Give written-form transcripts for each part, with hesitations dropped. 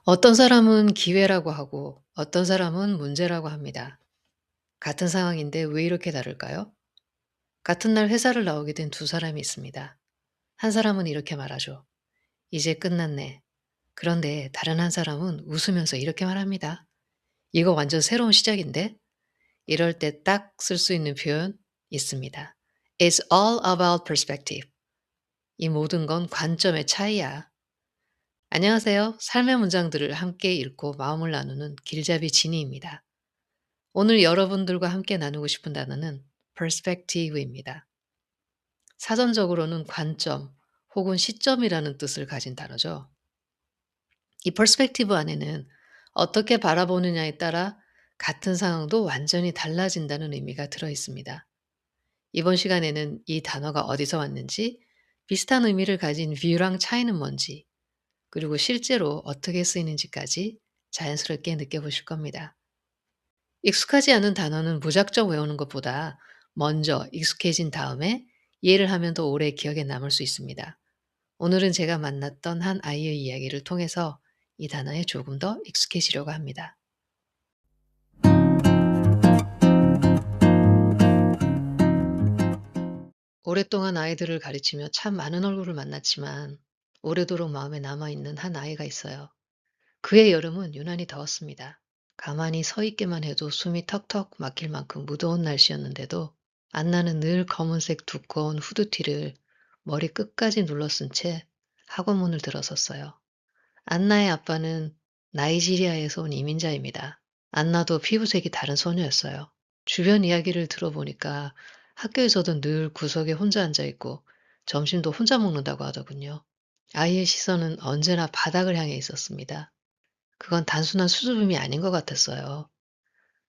어떤 사람은 기회라고 하고 어떤 사람은 문제라고 합니다. 같은 상황인데 왜 이렇게 다를까요? 같은 날 회사를 나오게 된 두 사람이 있습니다. 한 사람은 이렇게 말하죠. 이제 끝났네. 그런데 다른 한 사람은 웃으면서 이렇게 말합니다. 이거 완전 새로운 시작인데? 이럴 때 딱 쓸 수 있는 표현 있습니다. It's all about perspective. 이 모든 건 관점의 차이야. 안녕하세요. 삶의 문장들을 함께 읽고 마음을 나누는 길잡이 지니입니다. 오늘 여러분들과 함께 나누고 싶은 단어는 perspective입니다. 사전적으로는 관점 혹은 시점이라는 뜻을 가진 단어죠. 이 perspective 안에는 어떻게 바라보느냐에 따라 같은 상황도 완전히 달라진다는 의미가 들어 있습니다. 이번 시간에는 이 단어가 어디서 왔는지, 비슷한 의미를 가진 view랑 차이는 뭔지, 그리고 실제로 어떻게 쓰이는지까지 자연스럽게 느껴보실 겁니다. 익숙하지 않은 단어는 무작정 외우는 것보다 먼저 익숙해진 다음에 이해를 하면 더 오래 기억에 남을 수 있습니다. 오늘은 제가 만났던 한 아이의 이야기를 통해서 이 단어에 조금 더 익숙해지려고 합니다. 오랫동안 아이들을 가르치며 참 많은 얼굴을 만났지만 오래도록 마음에 남아있는 한 아이가 있어요. 그의 여름은 유난히 더웠습니다. 가만히 서 있기만 해도 숨이 턱턱 막힐 만큼 무더운 날씨였는데도 안나는 늘 검은색 두꺼운 후드티를 머리 끝까지 눌러쓴 채 학원 문을 들어섰어요. 안나의 아빠는 나이지리아에서 온 이민자입니다. 안나도 피부색이 다른 소녀였어요. 주변 이야기를 들어보니까 학교에서도 늘 구석에 혼자 앉아 있고 점심도 혼자 먹는다고 하더군요. 아이의 시선은 언제나 바닥을 향해 있었습니다. 그건 단순한 수줍음이 아닌 것 같았어요.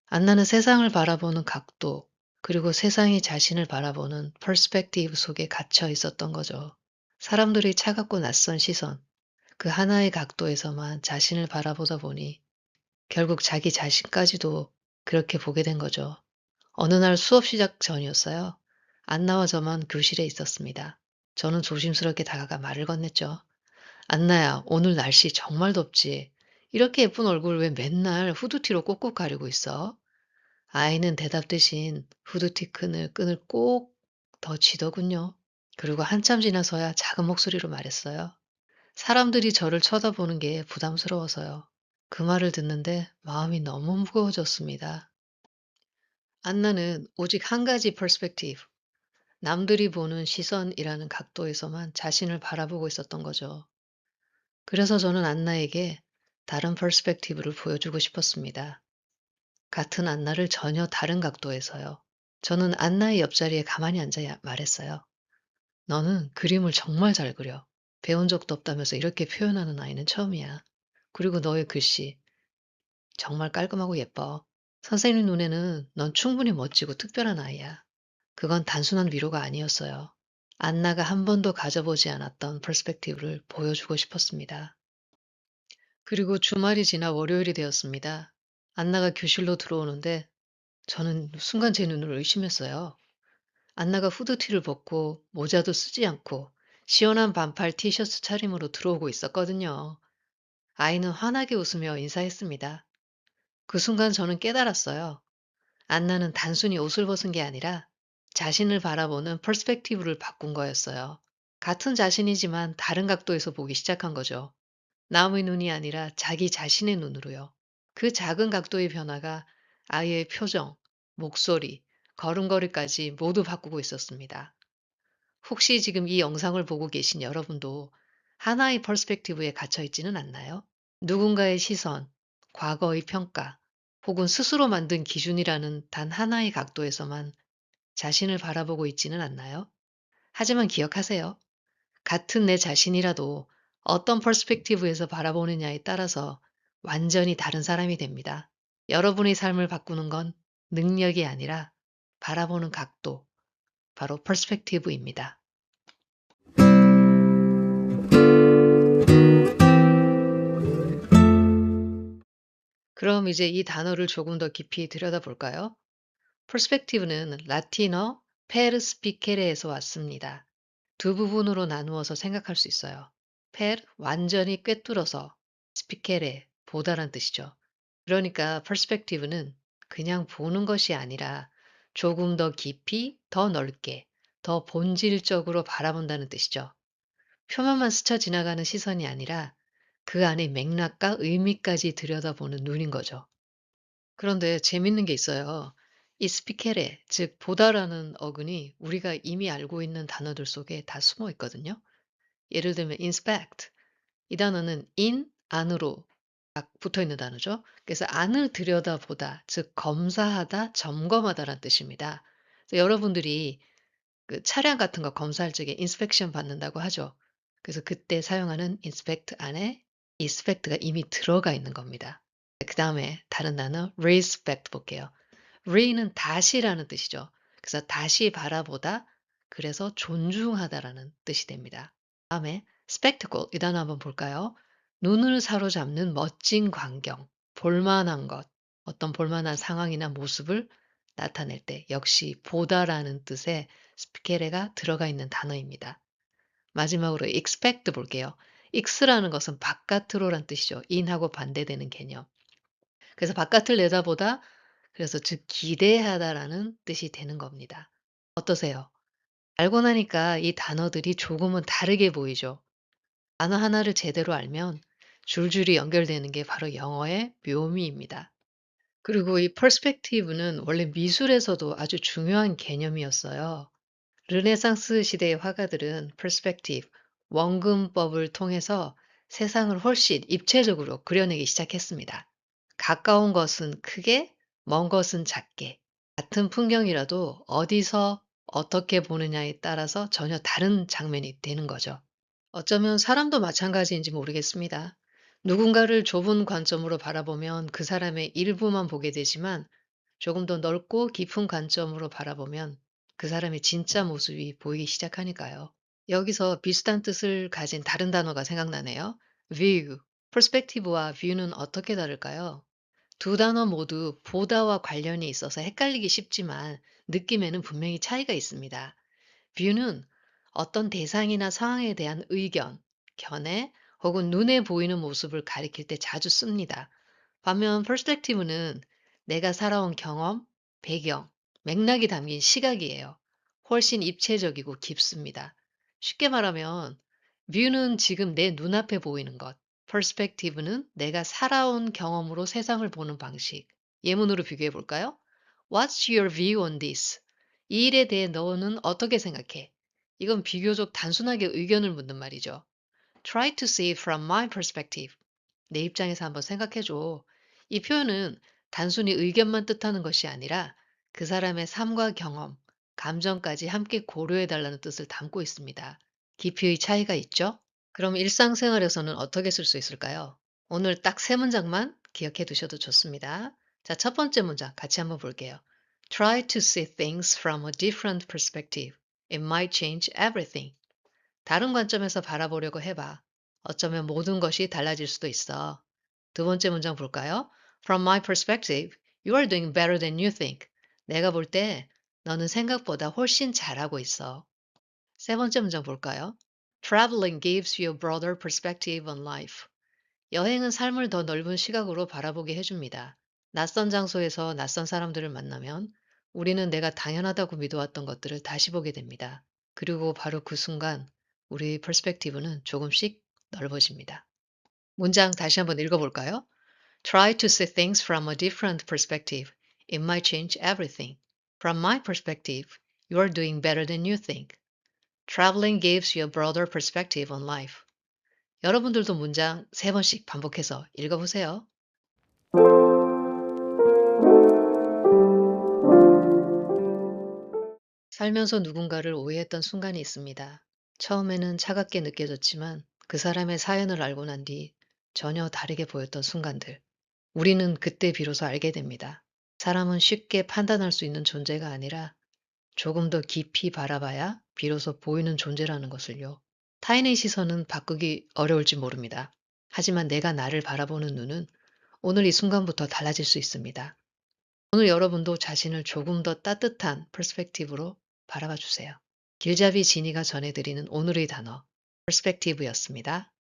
안나는 세상을 바라보는 각도, 그리고 세상이 자신을 바라보는 퍼스펙티브 속에 갇혀 있었던 거죠. 사람들의 차갑고 낯선 시선, 그 하나의 각도에서만 자신을 바라보다 보니 결국 자기 자신까지도 그렇게 보게 된 거죠. 어느 날 수업 시작 전이었어요. 안나와 저만 교실에 있었습니다. 저는 조심스럽게 다가가 말을 건넸죠. 안나야, 오늘 날씨 정말 덥지? 이렇게 예쁜 얼굴 왜 맨날 후드티로 꼭꼭 가리고 있어? 아이는 대답 대신 후드티 끈을 꼭 더 쥐더군요. 그리고 한참 지나서야 작은 목소리로 말했어요. 사람들이 저를 쳐다보는 게 부담스러워서요. 그 말을 듣는데 마음이 너무 무거워졌습니다. 안나는 오직 한 가지 퍼스펙티브, 남들이 보는 시선이라는 각도에서만 자신을 바라보고 있었던 거죠. 그래서 저는 안나에게 다른 퍼스펙티브를 보여주고 싶었습니다. 같은 안나를 전혀 다른 각도에서요. 저는 안나의 옆자리에 가만히 앉아 말했어요. 너는 그림을 정말 잘 그려. 배운 적도 없다면서 이렇게 표현하는 아이는 처음이야. 그리고 너의 글씨 정말 깔끔하고 예뻐. 선생님 눈에는 넌 충분히 멋지고 특별한 아이야. 그건 단순한 위로가 아니었어요. 안나가 한 번도 가져보지 않았던 퍼스펙티브를 보여주고 싶었습니다. 그리고 주말이 지나 월요일이 되었습니다. 안나가 교실로 들어오는데 저는 순간 제 눈을 의심했어요. 안나가 후드티를 벗고 모자도 쓰지 않고 시원한 반팔 티셔츠 차림으로 들어오고 있었거든요. 아이는 환하게 웃으며 인사했습니다. 그 순간 저는 깨달았어요. 안나는 단순히 옷을 벗은 게 아니라 자신을 바라보는 퍼스펙티브를 바꾼 거였어요. 같은 자신이지만 다른 각도에서 보기 시작한 거죠. 남의 눈이 아니라 자기 자신의 눈으로요. 그 작은 각도의 변화가 아이의 표정, 목소리, 걸음걸이까지 모두 바꾸고 있었습니다. 혹시 지금 이 영상을 보고 계신 여러분도 하나의 퍼스펙티브에 갇혀 있지는 않나요? 누군가의 시선, 과거의 평가, 혹은 스스로 만든 기준이라는 단 하나의 각도에서만 자신을 바라보고 있지는 않나요? 하지만 기억하세요. 같은 내 자신이라도 어떤 퍼스펙티브에서 바라보느냐에 따라서 완전히 다른 사람이 됩니다. 여러분의 삶을 바꾸는 건 능력이 아니라 바라보는 각도, 바로 퍼스펙티브입니다. 그럼 이제 이 단어를 조금 더 깊이 들여다볼까요? 퍼스펙티브는 라틴어 페르스피케레에서 왔습니다. 두 부분으로 나누어서 생각할 수 있어요. 페르, 완전히 꿰뚫어서, 스피케레, 보다란 뜻이죠. 그러니까 perspective는 그냥 보는 것이 아니라 조금 더 깊이, 더 넓게, 더 본질적으로 바라본다는 뜻이죠. 표면만 스쳐 지나가는 시선이 아니라 그 안의 맥락과 의미까지 들여다보는 눈인 거죠. 그런데 재밌는 게 있어요. 이 스피케레, 즉 보다라는 어근이 우리가 이미 알고 있는 단어들 속에 다 숨어 있거든요. 예를 들면 inspect, 이 단어는 in, 안으로 딱 붙어 있는 단어죠. 그래서 안을 들여다보다, 즉 검사하다, 점검하다라는 뜻입니다. 그래서 여러분들이 그 차량 같은 거 검사할 적에 인스펙션 받는다고 하죠. 그래서 그때 사용하는 inspect 안에 inspect가 이미 들어가 있는 겁니다. 그다음에 다른 단어 respect 볼게요. re는 다시라는 뜻이죠. 그래서 다시 바라보다, 그래서 존중하다라는 뜻이 됩니다. 다음에 spectacle, 이 단어 한번 볼까요? 눈을 사로잡는 멋진 광경, 볼만한 것, 어떤 볼만한 상황이나 모습을 나타낼 때 역시 보다라는 뜻의 스피케레가 들어가 있는 단어입니다. 마지막으로 expect 볼게요. ex라는 것은 바깥으로란 뜻이죠. in하고 반대되는 개념. 그래서 바깥을 내다보다, 그래서 즉 기대하다라는 뜻이 되는 겁니다. 어떠세요? 알고 나니까 이 단어들이 조금은 다르게 보이죠. 단어 하나를 제대로 알면 줄줄이 연결되는 게 바로 영어의 묘미입니다. 그리고 이 perspective는 원래 미술에서도 아주 중요한 개념이었어요. 르네상스 시대의 화가들은 perspective, 원근법을 통해서 세상을 훨씬 입체적으로 그려내기 시작했습니다. 가까운 것은 크게, 먼 것은 작게, 같은 풍경이라도 어디서 어떻게 보느냐에 따라서 전혀 다른 장면이 되는 거죠. 어쩌면 사람도 마찬가지인지 모르겠습니다. 누군가를 좁은 관점으로 바라보면 그 사람의 일부만 보게 되지만 조금 더 넓고 깊은 관점으로 바라보면 그 사람의 진짜 모습이 보이기 시작하니까요. 여기서 비슷한 뜻을 가진 다른 단어가 생각나네요. view, perspective와 view는 어떻게 다를까요? 두 단어 모두 보다와 관련이 있어서 헷갈리기 쉽지만 느낌에는 분명히 차이가 있습니다. view는 어떤 대상이나 상황에 대한 의견, 견해 혹은 눈에 보이는 모습을 가리킬 때 자주 씁니다. 반면 perspective는 내가 살아온 경험, 배경, 맥락이 담긴 시각이에요. 훨씬 입체적이고 깊습니다. 쉽게 말하면 view는 지금 내 눈앞에 보이는 것, perspective는 내가 살아온 경험으로 세상을 보는 방식. 예문으로 비교해 볼까요? What's your view on this? 이 일에 대해 너는 어떻게 생각해? 이건 비교적 단순하게 의견을 묻는 말이죠. Try to see it from my perspective. 내 입장에서 한번 생각해 줘. 이 표현은 단순히 의견만 뜻하는 것이 아니라 그 사람의 삶과 경험, 감정까지 함께 고려해 달라는 뜻을 담고 있습니다. 깊이의 차이가 있죠? 그럼 일상생활에서는 어떻게 쓸 수 있을까요? 오늘 딱 세 문장만 기억해 두셔도 좋습니다. 자, 첫 번째 문장 같이 한번 볼게요. Try to see things from a different perspective. It might change everything. 다른 관점에서 바라보려고 해봐. 어쩌면 모든 것이 달라질 수도 있어. 두 번째 문장 볼까요? From my perspective, you are doing better than you think. 내가 볼 때 너는 생각보다 훨씬 잘하고 있어. 세 번째 문장 볼까요? Traveling gives you a broader perspective on life. 여행은 삶을 더 넓은 시각으로 바라보게 해줍니다. 낯선 장소에서 낯선 사람들을 만나면 우리는 내가 당연하다고 믿어왔던 것들을 다시 보게 됩니다. 그리고 바로 그 순간 우리의 perspective는 조금씩 넓어집니다. 문장 다시 한번 읽어볼까요? Try to see things from a different perspective. It might change everything. From my perspective, you are doing better than you think. Traveling gives you a broader perspective on life. 여러분들도 문장 세 번씩 반복해서 읽어보세요. 살면서 누군가를 오해했던 순간이 있습니다. 처음에는 차갑게 느껴졌지만 그 사람의 사연을 알고 난 뒤 전혀 다르게 보였던 순간들. 우리는 그때 비로소 알게 됩니다. 사람은 쉽게 판단할 수 있는 존재가 아니라 조금 더 깊이 바라봐야 비로소 보이는 존재라는 것을요. 타인의 시선은 바꾸기 어려울지 모릅니다. 하지만 내가 나를 바라보는 눈은 오늘 이 순간부터 달라질 수 있습니다. 오늘 여러분도 자신을 조금 더 따뜻한 퍼스펙티브로 바라봐 주세요. 길잡이 지니가 전해드리는 오늘의 단어, perspective였습니다.